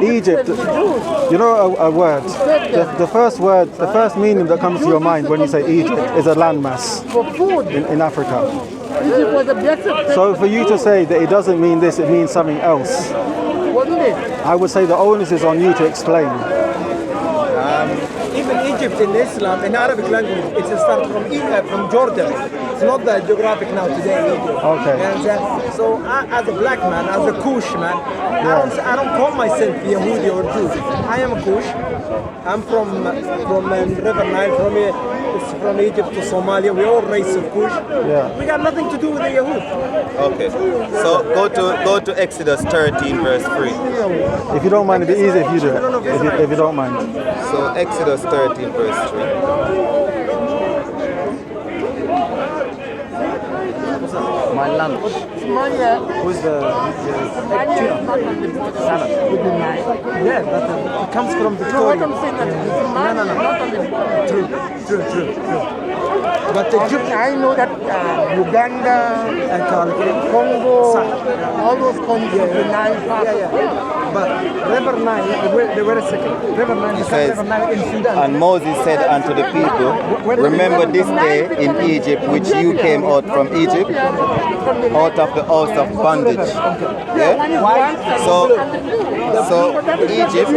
Egypt, you know a word, the first word, the first meaning that comes to your mind when you say Egypt is a landmass in Africa. So for you to say that it doesn't mean this, it means something else, I would say the onus is on you to explain. Even Egypt in Islam, in Arabic language, it's started from Jordan. It's not the geographic now today in Egypt. Okay. And, so as a black man, as a Kush man, I don't call myself Yehudi or Jew. I am a Kush. I'm from River Nile, from Egypt to Somalia. We're all race of Kush. Yeah. We got nothing to do with the Yehud. Okay. So go to Exodus 13 verse 3. If you don't mind, it'd be easy if you do it. If you don't mind. So Exodus 13 verse 3. My lunch. Who's the Salad. Yeah, but it comes from Victoria. No. True. But I know that Uganda, Congo, all those countries, the Nile. But River Nile, wait a second. River Nile is River Nile in Sudan. And Moses said unto the people, remember this day in Egypt which you came out from Egypt, out of the house of bondage. Yeah? So Egypt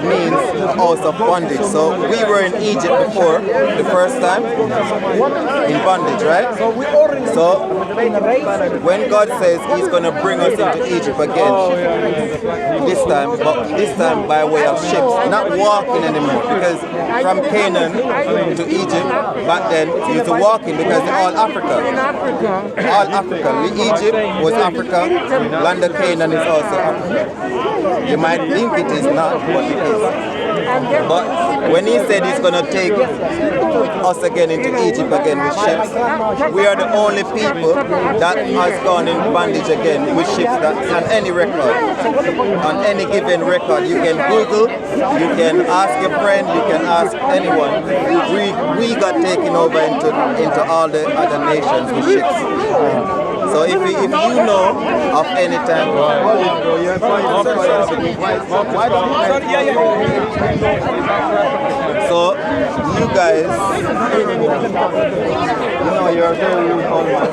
means the house of bondage. So we were in Egypt before, the first time, in bondage, right? So when God says He's going to bring us into Egypt again, this time by way of ships, not walking anymore, because from Canaan to Egypt, back then you used to walking because they're all Africa. All Africa. Egypt was Africa, land of Canaan is also Africa. You might think it is not, but it is. But when He said He's going to take us again into Egypt again with ships, we are the only people that has gone in bondage again with ships that on any record. On any given record, you can Google, you can ask your friend, you can ask anyone. We got taken over into all the other nations with ships. So if you know of any time, so you guys, you're a very rude old man.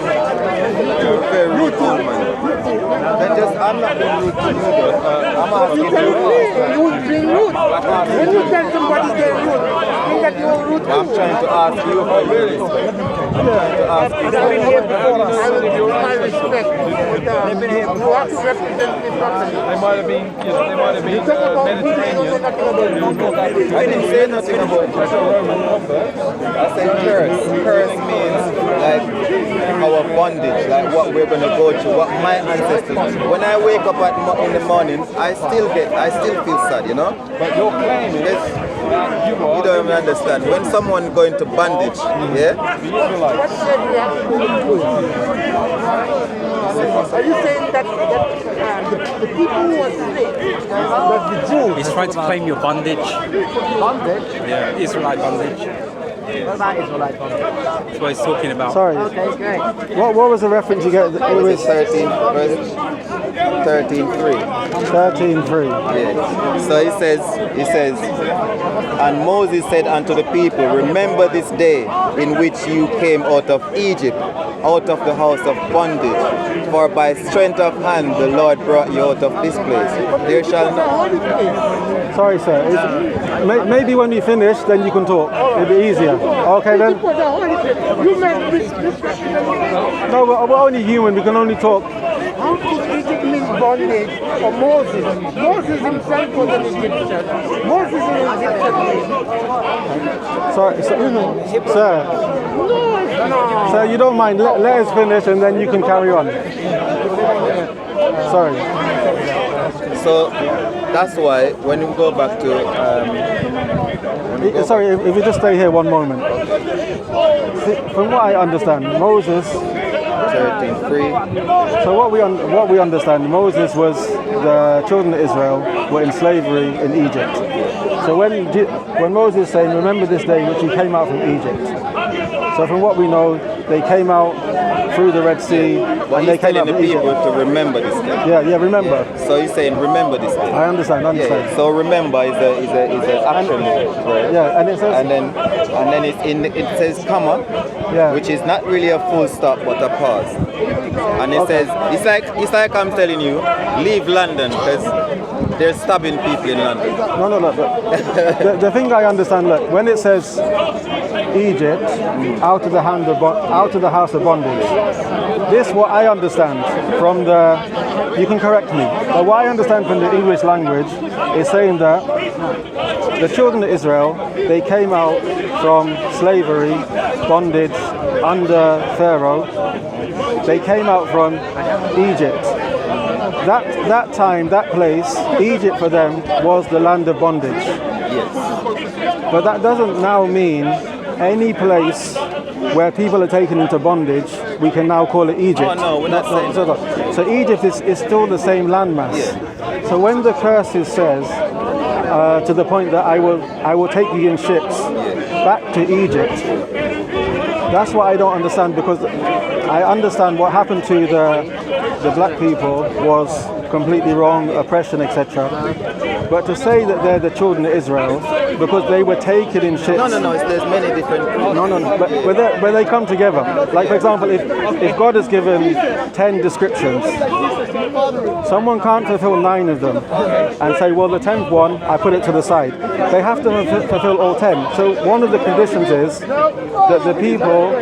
You're a very rude old man. I'm not being rude to you though. I'm asking you. You will bring rude. When you tell somebody they're rude, think that you're rude. I'm trying to ask you for really. I'm trying to ask you. I will give my respect. You have to represent me properly. They might have been, You talk about Mediterranean. I didn't say nothing about I said curse. Curse means like our bondage, like what we're going to go through, what my ancestors. When I wake up in the morning, I still feel sad, you know? But your claim is you don't even understand. When someone go into bondage, yeah? What said we have to do? Are you saying that the people who were slaves was the Jews? He's trying to claim your bondage. Bondage? Yeah, Israelite bondage. What about Israelite bondage? That's what he's talking about. Sorry. Okay, great. What was the reference you get? It was 13:3. 13:3. Yeah. So he says, and Moses said unto the people, remember this day in which you came out of Egypt, out of the house of bondage. For by strength of hand the Lord brought you out of this place. There shall not. Sorry, sir. Maybe when you finish, then you can talk. It'll be easier. Okay, then. You meant this. No, we're only human. We can only talk. How could Egypt mean bondage or Moses? Moses himself was an Egyptian. Moses is an Egyptian. Sorry, sir. No. Sir, you don't mind. Let us finish and then you can carry on. Sorry. So that's why when you go back to Sorry, if you just stay here one moment. See, from what I understand, Moses. 13:3. So what we understand, Moses was the children of Israel were in slavery in Egypt. So when Moses is saying, remember this day which you came out from Egypt. So from what we know, they came out through the Red Sea, But and they he's came telling out the from people Egypt. to remember this day. Yeah, remember. Yeah. So he's saying remember this day. I understand. Yeah. So remember is a action word. Yeah, and it says. And then it says comma, Yeah. which is not really a full stop but a pause. And it says it's like I'm telling you, leave London because they're stabbing people in London. No. The thing I understand, look, when it says Egypt out of the house of bondage, this what I understand from the. You can correct me, but what I understand from the English language is saying that the children of Israel, they came out from slavery, bondage under Pharaoh. They came out from Egypt. That time, that place, Egypt for them was the land of bondage. Yes. But that doesn't now mean any place where people are taken into bondage, we can now call it Egypt. Oh no, we're not saying that. So Egypt is still the same landmass. Yeah. So when the curses says, to the point that I will take you in ships back to Egypt, that's what I don't understand, because I understand what happened to the black people was completely wrong, oppression, etc. But to say that they're the children of Israel because they were taken in ships. No. There's many different. No. But where they come together. Like for example, if God has given 10 descriptions, someone can't fulfill 9 of them and say, well, the 10th one, I put it to the side. They have to fulfill all 10. So one of the conditions is that the people,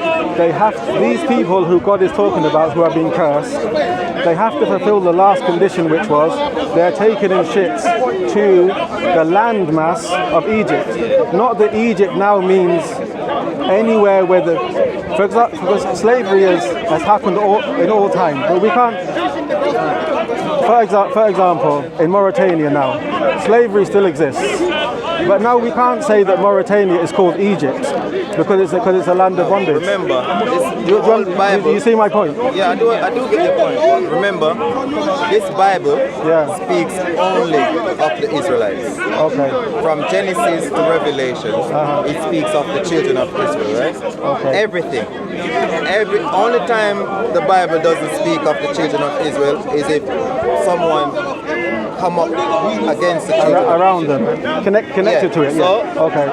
these people who God is talking about, who are being cursed, they have to fulfill the last condition, which was they're taken in ships to the landmass of Egypt. Not that Egypt now means anywhere where for example, because slavery has happened in all time, but we can't. For example, in Mauritania now, slavery still exists, but now we can't say that Mauritania is called Egypt because it's a land of bondage. Remember, this Bible. You see my point? Yeah, I do get your point. Remember, this Bible speaks only of the Israelites. Okay. From Genesis to Revelation, it speaks of the children of Israel, right? Okay. Everything. Only time the Bible doesn't speak of the children of Israel is if someone come up against the children around them, connected to it. So, okay.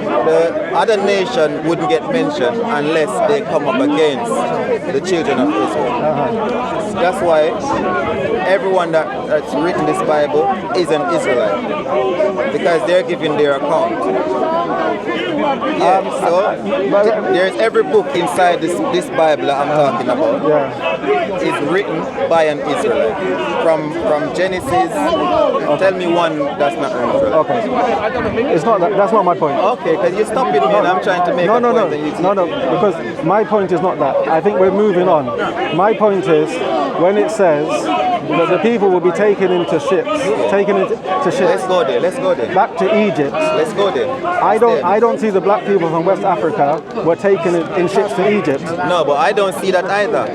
The other nation wouldn't get mentioned unless they come up against the children of Israel. That's why everyone that's written this Bible is an Israelite, because they're giving their account. There's every book inside this Bible that I'm talking about is written by an Israelite. From Genesis, tell me one that's not an Israelite. Okay. It's not that's not my point. Okay, because you're stopping me and I'm trying to make a point. No, because my point is not that. I think we're moving on. My point is when it says that the people will be taken into ships. Let's go there. Back to Egypt. Let's go there. I don't see the black people from West Africa were taken in ships to Egypt. No, but I don't see that either.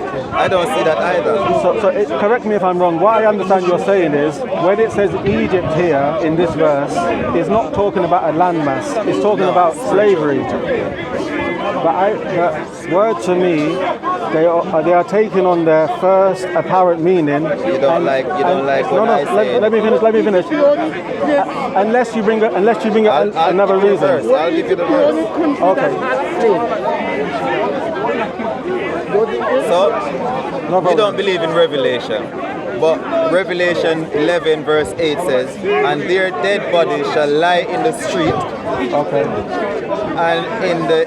So correct me if I'm wrong. What I understand you're saying is when it says Egypt here in this verse, it's not talking about a landmass. It's talking about slavery. But the word to me, they are taking on their first apparent meaning. You don't like what I say. Let me finish. Unless you bring another reason. I'll give you the verse. Okay. So, we don't believe in Revelation. But Revelation 11 verse 8 says, and their dead bodies shall lie in the street. Okay. And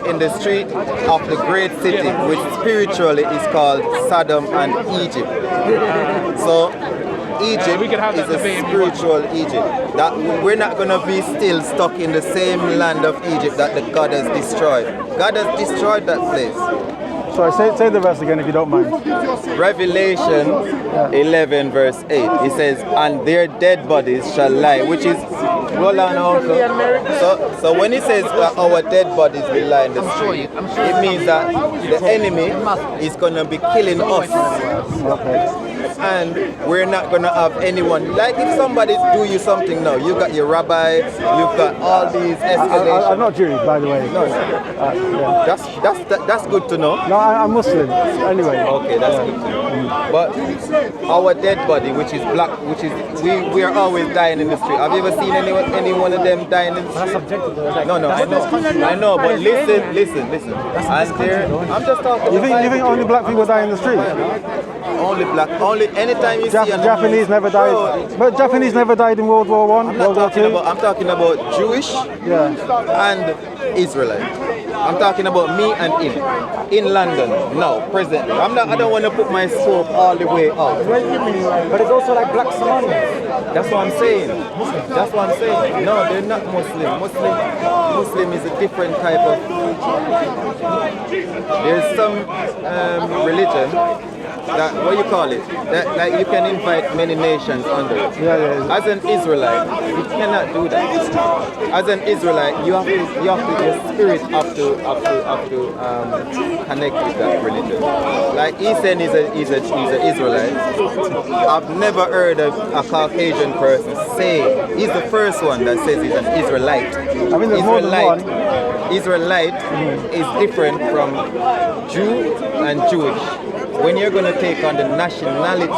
in the street of the great city, which spiritually is called Sodom and Egypt. So Egypt is a spiritual Egypt. That we're not going to be still stuck in the same land of Egypt that the God has destroyed. God has destroyed that place. Sorry, say the verse again if you don't mind. Revelation 11 verse 8. It says, and their dead bodies shall lie, which is, roll on also. So when it says that our dead bodies will lie in the street, it means that the enemy is going to be killing us. Okay. And we're not going to have anyone. Like if somebody do you something now, you got your rabbi, you've got all these escalations. I'm not Jewish, by the way. No, Yeah. that's good to know. No, I'm Muslim. Anyway. Okay, that's good to know. But our dead body, which is black, which is we are always dying in the street. Have you ever seen any one of them dying in the street? No, I know, but listen. And there, I'm just talking. You think only black people die in the street? Only black. Only anytime you see Japanese never died. But Japanese never died in World War One, World War Two. I'm talking about Jewish and Israelite. I'm talking about me and him in London now, present. I don't want to put my scope all the way out. But it's also like black Somalians. That's what I'm saying. No, they're not Muslim. Muslim is a different type of. There's some religion that, what you call it, that you can invite many nations under it. Yeah. As an Israelite, you cannot do that. As an Israelite, your spirit have to connect with that religion. Like Ethan is an Israelite. I've never heard of a Caucasian person say, he's the first one that says he's an Israelite. I mean, there's more than one. Israelite is different from Jew and Jewish. When you're going to take on the nationality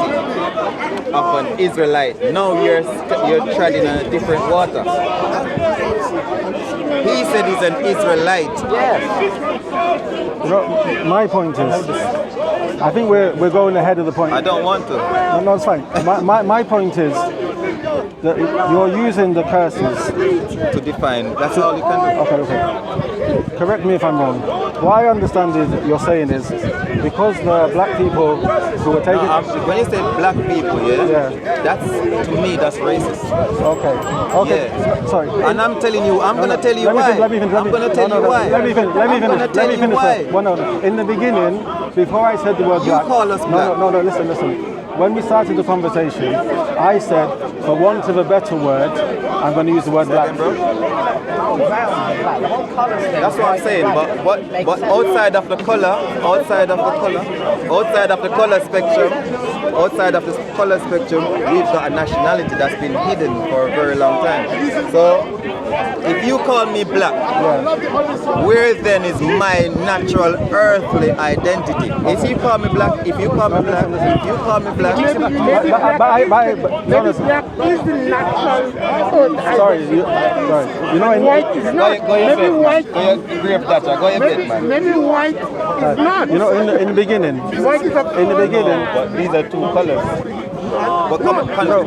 of an Israelite, now you're treading on a different water. He said he's an Israelite. Yes. You know, my point is, I think we're going ahead of the point. I don't want to. No, it's fine. My point is that you're using the curses to define. That's all you can do. Okay. Correct me if I'm wrong. What I understand is you're saying is because the black people who were taken. When you say black people, that's to me that's racist. Okay. Yeah. Sorry. And I'm telling you, I'm gonna tell you why. I'm gonna tell you why. Let me finish. No. In the beginning, before I said the word black. You call us black. No. Listen. When we started the conversation, I said, for want of a better word, I'm going to use the word black. That's what I'm saying. But outside of the color spectrum, we've got a nationality that's been hidden for a very long time. So if you call me black, where then is my natural earthly identity? If you call me black, Maybe black is the natural. Sorry. You know, white is not. Maybe white. Go ahead, man. Maybe white is not. You know, in the beginning. White is But these are two colors. But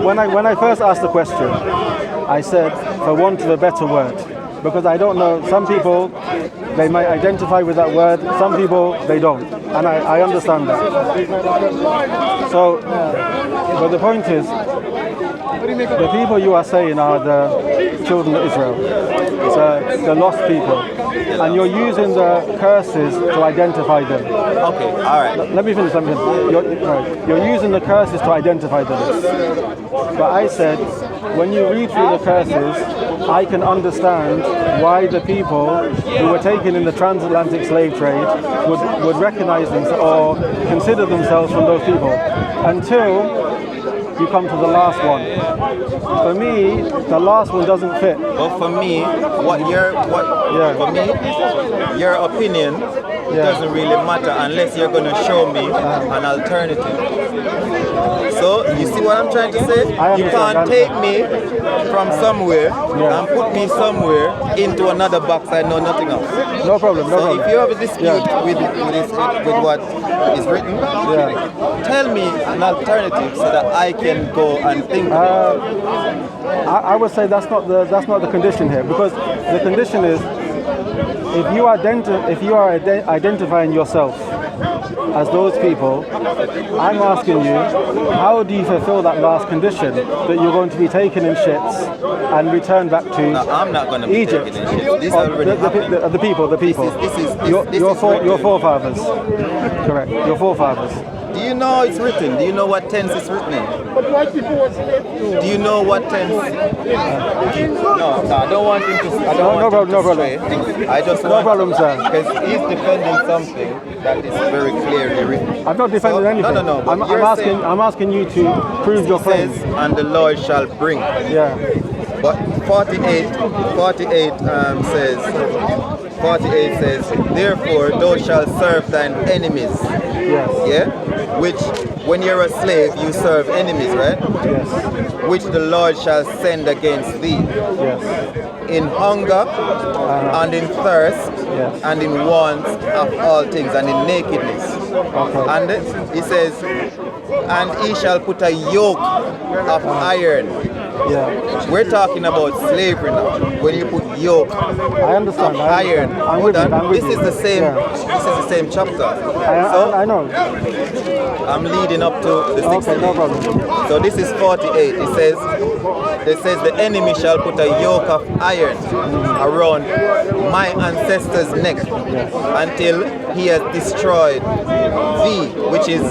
when I first asked the question, I said, for want of a better word, because I don't know, some people, they might identify with that word, some people, they don't, and I understand that. So, but the point is, the people you are saying are the children of Israel, the lost people, and you're using the curses to identify them. Okay, all right. Let me finish. You're using the curses to identify them. But I said, when you read through the curses, I can understand why the people who were taken in the transatlantic slave trade would recognize themselves or consider themselves from those people until you come to the last one. For me, the last one doesn't fit. But for me, your opinion doesn't really matter unless you're going to show me an alternative. So, you see what I'm trying to say? You can't take me from somewhere and put me somewhere into another box I know nothing of. No problem. So if you have a dispute with what is written, tell me an alternative so that I can go and think about it. I would say that's not the condition here, because the condition is if you are identifying yourself as those people, I'm asking you, how do you fulfill that last condition that you're going to be taken in ships and returned back to No, I'm not going to be Egypt? taken in ships. This already The people. Your forefathers. Correct. Your forefathers. Do you know how it's written? Do you know what tense it's written in? But white people were slaves too. Do you know what tense? No, I don't want him to. I don't want him to stray. I just want. No problem, sir. Because he's defending something that is very clearly written. I'm not defending anything. No. But I'm asking you to prove your claim. says, and the Lord shall bring. Yeah. But 48 says, therefore thou shalt serve thine enemies. Yes. Yeah? Which, when you're a slave, you serve enemies, right? Yes. Which the Lord shall send against thee. Yes. In hunger, and in thirst, Yes. and in want of all things, and in nakedness. Okay. And he says, and he shall put a yoke of iron. Yeah. We're talking about slavery now. When you put yoke I understand. of iron, I'm with you. I'm with this you. is the same. Yeah. This is the same chapter. I know. I'm leading up to the 68. Okay, no problem. So this is 48. It says the enemy shall put a yoke of iron around my ancestors' neck until he has destroyed thee, which is,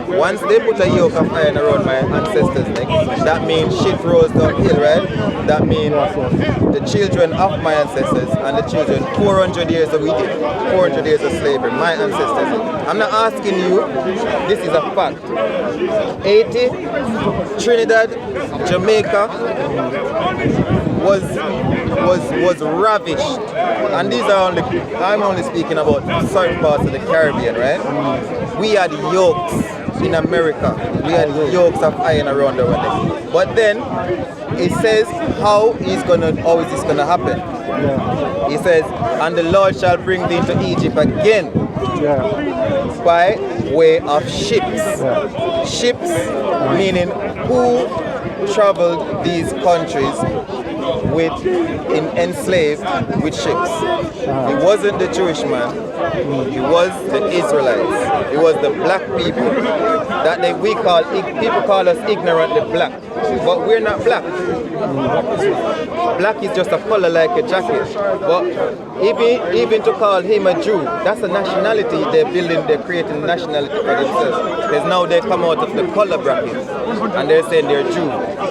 once they put a yoke of iron around my ancestors' neck, that means shit rose downhill, right? That means the children of my ancestors and the children, 400 years of Egypt, 400 years of slavery, my ancestors. I'm not asking you, this is a fact. Haiti, Trinidad, Jamaica was ravished. And these are I'm only speaking about certain parts of the Caribbean, right? We had yokes in America. We had yokes of iron around our neck. But then it says how is this gonna happen? Yeah. He says, and the Lord shall bring thee into Egypt again Yeah. by way of ships. Yeah. Ships meaning who traveled these countries enslaved with ships. It wasn't the Jewish man, it was the Israelites. It was the black people that people call us ignorantly black, but we're not black. Black is just a color like a jacket. But even to call him a Jew, that's a nationality they're creating a nationality for themselves. Because now they come out of the color bracket and they're saying they're Jew.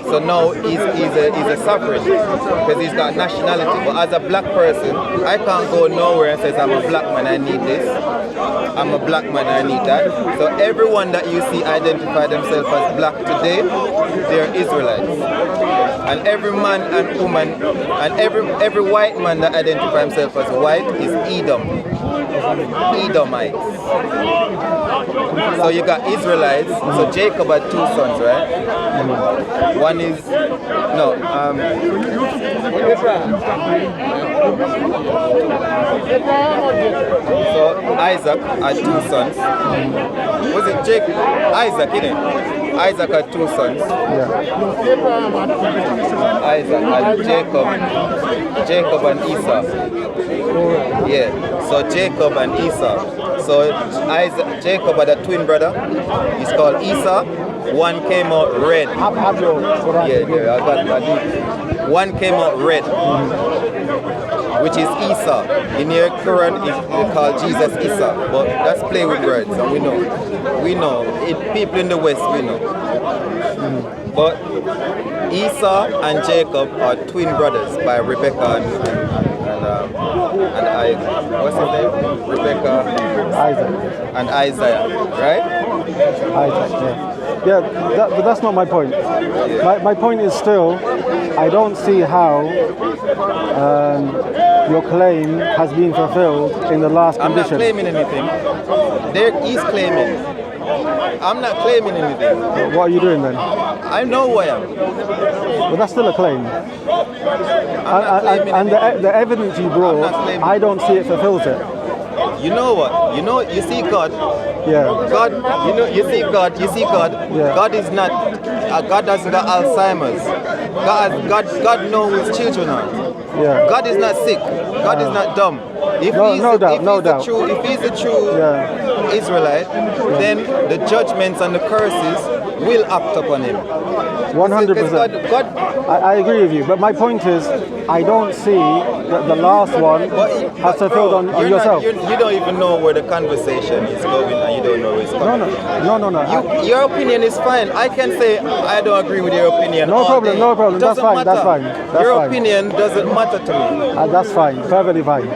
So now he's a sovereign because he's got nationality. But as a black person, I can't go nowhere and say I'm a black man, I need this. I'm a black man, I need that. So everyone that you see identify themselves as black today, they're Israelites. And every man and woman and every white man that identifies himself as white is Edomites. So you got Israelites. So Jacob had two sons, right? One is So Isaac had two sons. Was it Jacob? Isaac, innit? Isaac had two sons. Isaac and Jacob and Esau. Yeah, so Jacob and Esau. So Jacob had a twin brother. He's called Esau. One came out red. One came out red, which is Esau. In your Quran, it's called Jesus Esau. But that's play with words, and we know. People in the West, we know. But Esau and Jacob are twin brothers by Rebecca and what's his name? Rebecca, Isaac. and Isaiah, right? Isaac, yeah. But that's not my point. My point is still, I don't see how your claim has been fulfilled in the last I'm condition. not claiming anything. He's claiming. I'm not claiming anything. What are you doing then? I know who I am. But that's still a claim. And the evidence you brought, I don't see it fulfills it. You know what? You see God. Yeah. God, you see God. Yeah. God is not. God doesn't got Alzheimer's. God knows who his children are. Yeah. God is not sick. God is not dumb. If he's a true Israelite, then the judgments and the curses will act upon him. 100%. God, I agree with you, but my point is, I don't see that the last one has fulfilled on yourself. you don't even know where the conversation is going, and you don't know where it's coming from. No. Your opinion is fine. I can say I don't agree with your opinion. No all problem, day. no problem. That's Doesn't fine, that's matter. fine, that's Your fine. opinion doesn't matter to me. That's fine, perfectly fine.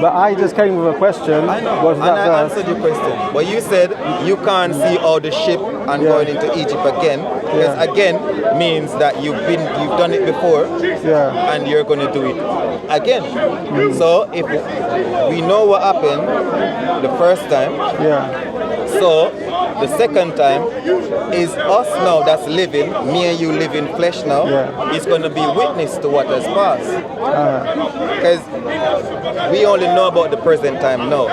But I just came with a question. I know, Was and that I verse? answered your question. But you said you can't see all the ship and going into Egypt again, because again means that you've done it before, and you're going to do it again. So if we know what happened the first time, so the second time is us now that's living, me and you live in flesh now, is going to be witness to what has passed. Because we only know about the present time now.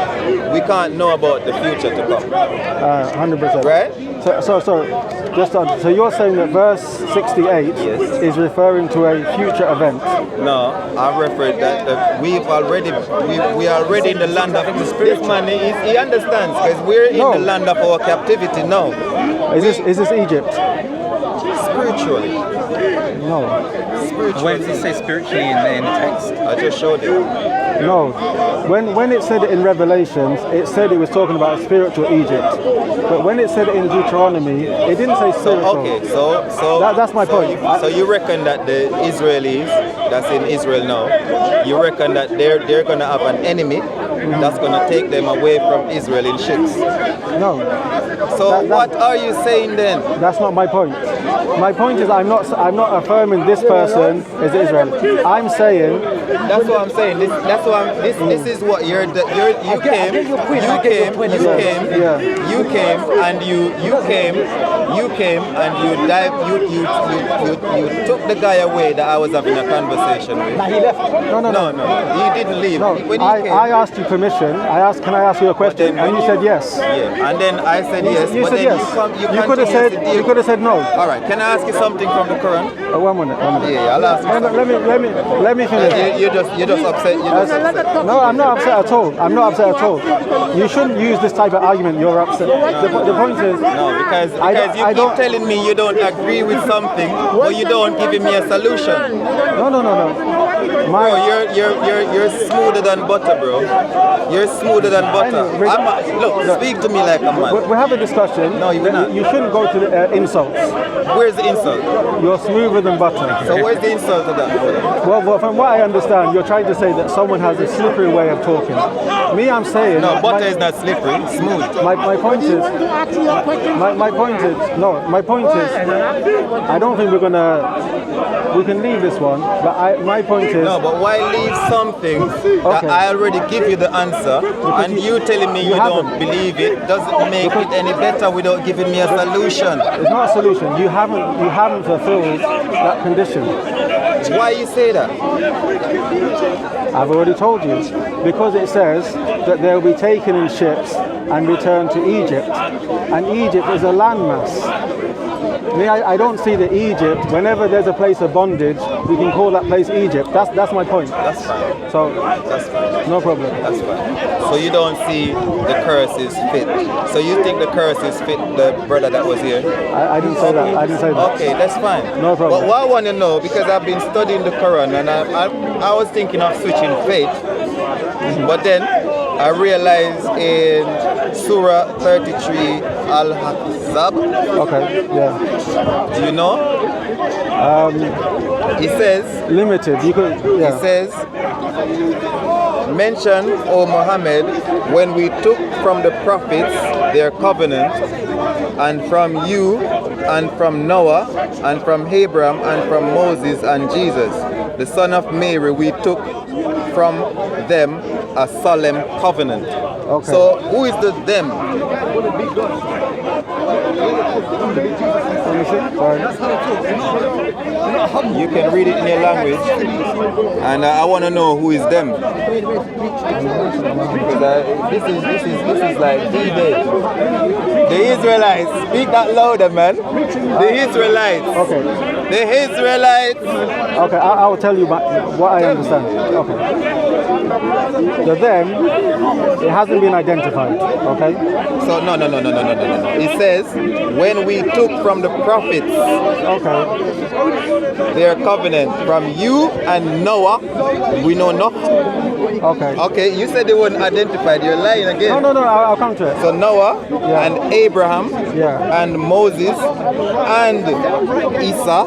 We can't know about the future to come. 100%. Right? So you're saying that verse 68 is referring to a future event? No, I refer that we are already in the land of this man. He understands, because we're in the land of our captivity now. Is this Egypt? Spiritually. No. Spiritually. Where does it say spiritually in the text? I just showed you. No. When it said it in Revelations, it said it was talking about a spiritual Egypt. But when it said it in Deuteronomy, it didn't say spiritual. That's my point. So you reckon that the Israelis that's in Israel now, you reckon that they're going to have an enemy that's going to take them away from Israel in ships? No. So what are you saying then? That's not my point. My point is I'm not affirming this person is Israel. I'm saying that's what I'm saying. This is what you came and you took the guy away that I was having a conversation with. Now he left. No. He didn't leave. No, When he came, I asked you permission. Can I ask you a question? And you said yes. Yeah, and then I said yes. You but said then yes. you could have said no. All right. Can I ask you something from the Quran? One minute. Yeah, I'll ask you something. Let me finish. You just upset. No, I'm not upset at all. You shouldn't use this type of argument. You're upset. The point is no, because you keep telling me you don't agree with something, but you don't give me a solution. No. Bro, you're smoother than butter, bro. You're smoother than butter. Look, speak to me like a man. We have a discussion. No, you will not. You shouldn't go to the insults. Where's the insult? You're smoother than butter. So where's the insult to that? Well, from what I understand, you're trying to say that someone has a slippery way of talking. Me, I'm saying... No, butter is not slippery, smooth. My point is... My point is... I don't think we can leave this one, but my point is... No, but why leave something that I already give you the answer, and you telling me you don't believe it, doesn't make it any better without giving me a solution? It's not a solution. You haven't fulfilled that condition. Why you say that? I've already told you. Because it says that they'll be taken in ships and returned to Egypt. And Egypt is a landmass. I don't see that Egypt, whenever there's a place of bondage, we can call that place Egypt. That's my point. That's fine. So, that's fine. No problem. That's fine. So you don't see the curses fit. So you think the curses fit the brother that was here? I didn't say that. Okay, that's fine. No problem. But what I want to know, because I've been studying the Quran and I was thinking of switching faith, but then I realized in Surah 33 Al-Ahzab. Okay, yeah. Do you know? It says limited. You could. Yeah. It says, mention, O Muhammad, when we took from the prophets their covenant, and from you, and from Noah, and from Abraham, and from Moses and Jesus, the son of Mary, we took from them a solemn covenant. Okay. So who is the them? you can read it in your language, and I want to know who is them. Because this is like D-Day. The Israelites, speak that louder, man. The Israelites. Okay. The Israelites. Okay, I will tell you what I understand. Okay. The them, it hasn't been identified. Okay. So no. It says when we took from the prophets, Okay. their covenant from you and Noah, we know Noah. Okay. Okay, you said they weren't identified. You're lying again. No. I'll come to it. So Noah Yeah. and Abraham Yeah. and Moses and Isa,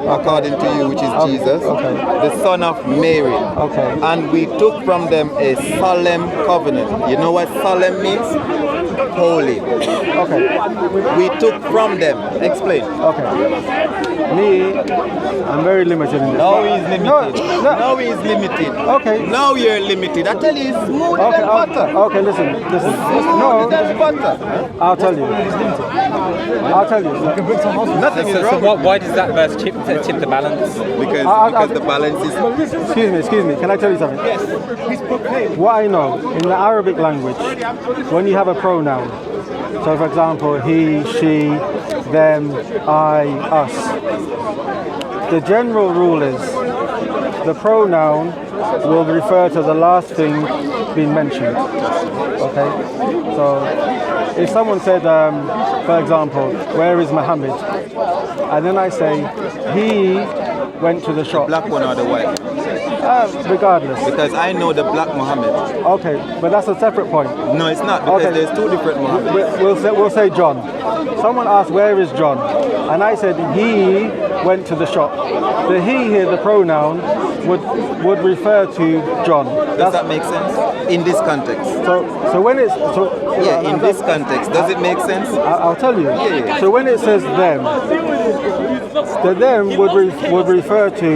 according to you, which is Jesus, okay. the son of Mary. Okay. And we took from them a solemn covenant. You know what solemn means? Holy. Okay. We took from them. Explain. Okay. Me, I'm very limited in this. Now he's limited. No. Now he's limited. Okay. Now you're limited. I tell you, it's smooth Okay. than butter. Okay. Listen. Smooth No. than butter. I'll tell you. Nothing is So wrong. why does that verse tip the balance? Because the balance is. Excuse me. Can I tell you something? Yes. What I know, in the Arabic language, when you have a pronoun, so for example, he, she, them, I, us, the general rule is the pronoun will refer to the last thing being mentioned. Okay? So if someone said, for example, where is Muhammad? And then I say, he went to the shop. Black one or the white? Regardless. Because I know the black Muhammad. Okay, but that's a separate point. No, it's not, because Okay. there's two different Muhammad. We'll say John. Someone asked, where is John? And I said, he went to the shop. The he here, the pronoun, would refer to John. Does that make sense? In this context? So when it's... Yeah, in this context, does it make sense? I'll tell you. Yeah. So when it says them, the them would refer to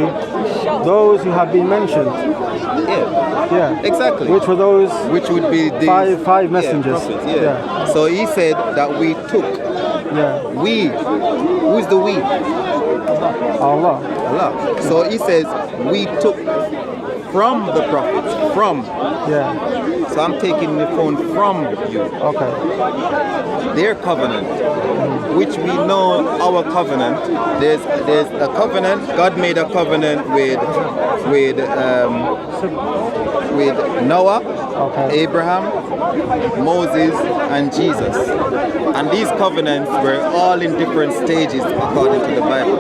those who have been mentioned. Yeah, Yeah. exactly. Which were those Which would be the five messengers. prophets, yeah. So he said that we took. Yeah. We. Who's the we? Allah. Allah. So he says we took from the prophets. From. Yeah. So I'm taking the phone from you. Okay. Their covenant, which we know our covenant. There's a covenant. God made a covenant with Noah, Okay. Abraham, Moses, and Jesus. And these covenants were all in different stages according to the Bible.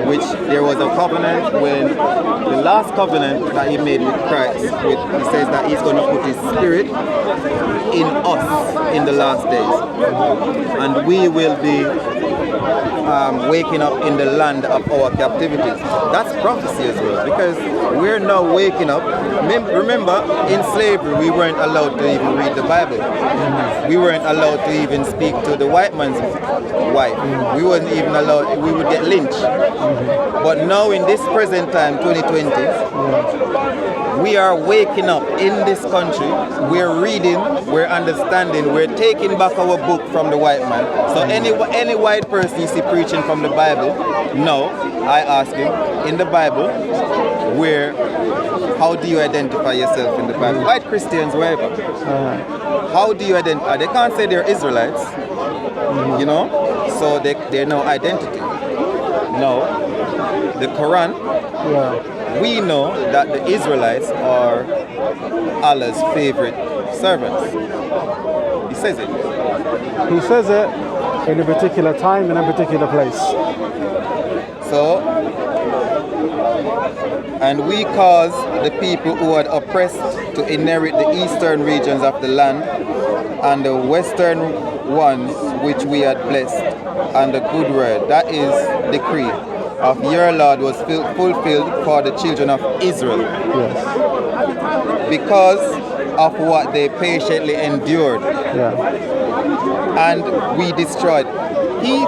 Which there was a covenant when the last covenant that he made with Christ, he says that he's going to put his spirit in us in the last days. And we will be waking up in the land of our captivities. That's prophecy as well, because we're now waking up. Remember, in slavery, we weren't allowed to even read the Bible. We weren't allowed to even speak to the white man's wife. We wasn't even allowed, we would get lynched. But now in this present time, 2020, we are waking up in this country. We're reading, we're understanding, we're taking back our book from the white man. So any white person you see preaching from the Bible, no, I ask him, in the Bible, how do you identify yourself in the Bible? White Christians, wherever. How do you identify? They can't say they're Israelites, you know? So they know identity. No. The Quran, we know that the Israelites are Allah's favorite servants. He says it. He says it in a particular time, in a particular place. So, and we caused the people who had oppressed to inherit the eastern regions of the land, and the western ones which we had blessed, and the good word, that is decree of your Lord, was fulfilled for the children of Israel. Yes. Because of what they patiently endured. Yeah. And we destroyed. He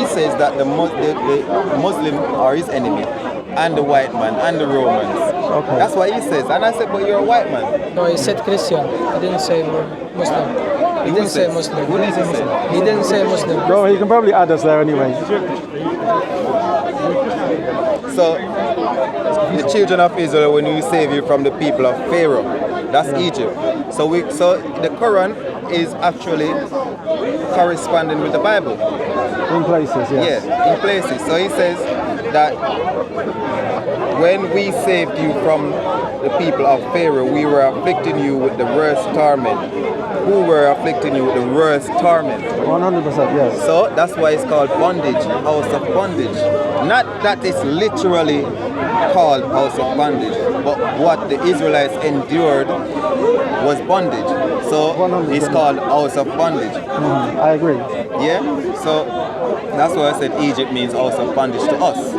says that the Muslim are his enemy, and the white man, and the Romans. Okay. That's what he says. And I said, but you're a white man. No, he said Christian. He didn't say Muslim. He didn't say Muslim. What did he say? He didn't say Muslim. Bro, he can probably add us there anyway. So the children of Israel, when we save you from the people of Pharaoh, that's Egypt. So the Quran is actually corresponding with the Bible. In places, yes. Yeah, in places. So he says that when we saved you from the people of Pharaoh, we were afflicting you with the worst torment. Who were afflicting you with the worst torment? 100%, yes. So that's why it's called bondage, house of bondage. Not that it's literally called house of bondage, but what the Israelites endured was bondage. So 100%. it's called house of bondage. I agree. Yeah? So that's why I said Egypt means house of bondage to us.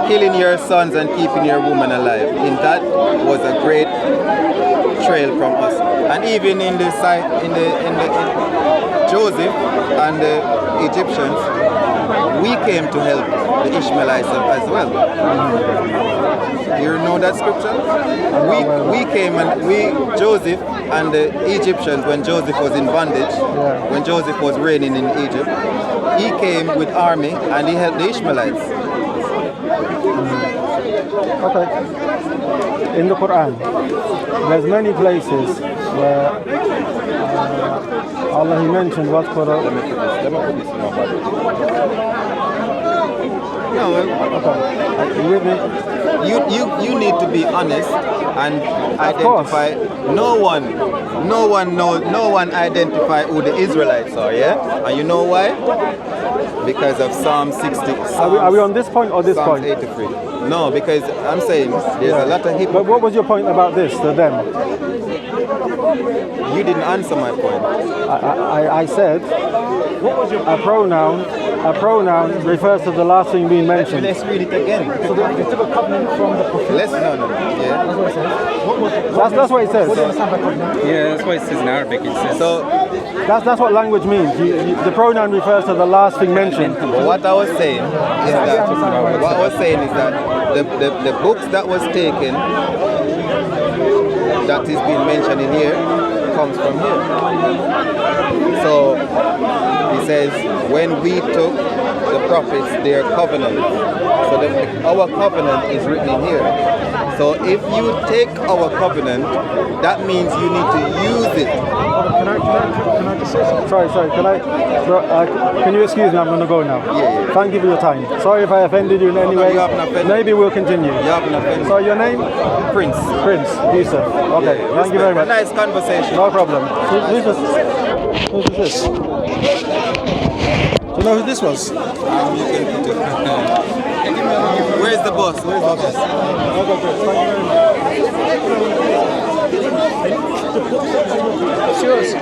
Killing your sons and keeping your woman alive. In that was a great trail from us. And even in the Joseph and the Egyptians, we came to help the Ishmaelites as well. You know that scripture? We came and Joseph and the Egyptians, when Joseph was in bondage, when Joseph was reigning in Egypt, he came with army and he helped the Ishmaelites. Okay. In the Quran, there's many places where Allah, He mentioned what's called Let me put this in my Bible. No, okay. You with me? you need to be honest and identify. No one identify who the Israelites are, yeah? And you know why? Because of Psalm 60. Are we on this point or this Psalm point? 83. No, because I'm saying there's a lot of But hypocrites. what was your point about this to them? You didn't answer my point. I said a pronoun refers to the last thing being mentioned. Let's read it again. So they took a covenant from the prophet. No. Yeah. That's what it says. That's what it says. What do you understand by covenant? Yeah, that's what it says in Arabic. It says. So That's what language means. The pronoun refers to the last thing mentioned. what I was saying is that the books that was taken that is being mentioned in here comes from here. So he says when we took the prophets their covenant. So our covenant is written in here. So if you take our covenant, that means you need to use it. Can I just say something? Sorry. Can you excuse me? I'm going to go now. Yeah. Thank you for your time. Sorry if I offended you in any way. you haven't offended. Maybe we'll continue. You haven't offended. So your name? Prince. Yusuf. Okay. Yeah, Thank you very much. Nice conversation. No problem. Who's this? Do you know who this was? You can put it. Where's the boss? Okay, good. Thank you very much. It's yours.